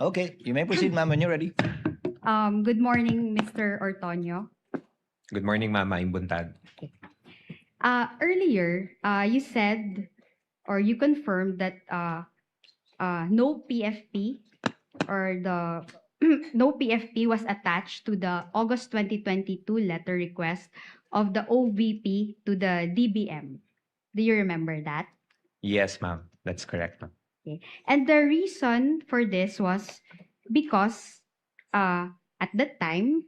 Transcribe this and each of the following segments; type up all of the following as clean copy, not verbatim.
Okay, you may proceed, ma'am, when you're ready. Good morning, Mr. Ortonio. Good morning, Mama Imbuntag. Earlier, you said or you confirmed that no PFP or the no PFP was attached to the August 2022 letter request of the OVP to the DBM. Do you remember that? Yes, ma'am. That's correct, ma'am. Okay. And the reason for this was because at that time,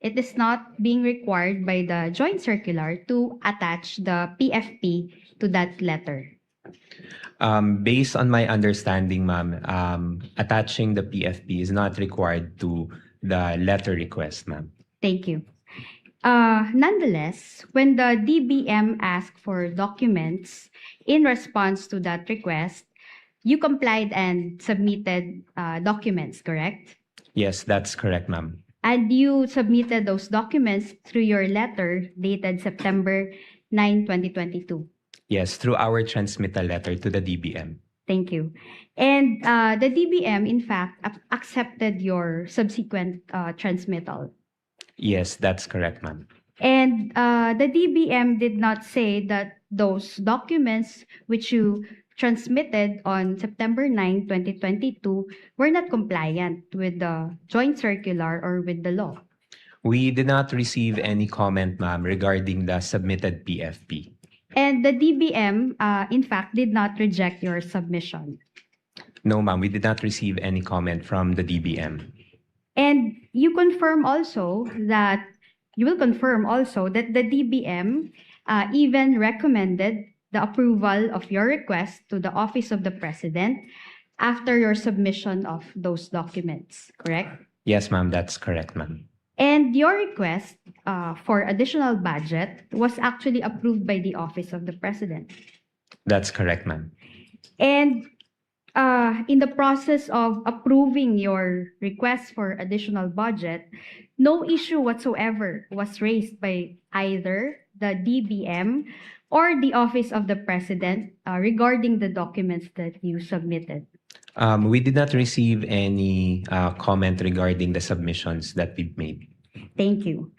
it is not being required by the joint circular to attach the PFP to that letter. Based on my understanding, ma'am, attaching the PFP is not required to the letter request, ma'am. Thank you. Nonetheless, when the DBM asked for documents in response to that request, you complied and submitted documents, correct? Yes, that's correct, ma'am. And you submitted those documents through your letter dated September 9, 2022. Yes, through our transmittal letter to the DBM. Thank you. And the DBM, in fact, accepted your subsequent transmittal. Yes, that's correct, ma'am. And the DBM did not say that those documents which you transmitted on September 9, 2022 were not compliant with the joint circular or with the law. We did not receive any comment, ma'am, regarding the submitted PFP. And the DBM, in fact, did not reject your submission. No, ma'am, we did not receive any comment from the DBM. And you confirm also that you will confirm also that the DBM even recommended the approval of your request to the Office of the President after your submission of those documents, correct? Yes, ma'am, that's correct, ma'am. And your request for additional budget was actually approved by the Office of the President. That's correct, ma'am. And in the process of approving your request for additional budget, no issue whatsoever was raised by either the DBM or the Office of the President regarding the documents that you submitted. We did not receive any comment regarding the submissions that we've made. Thank you.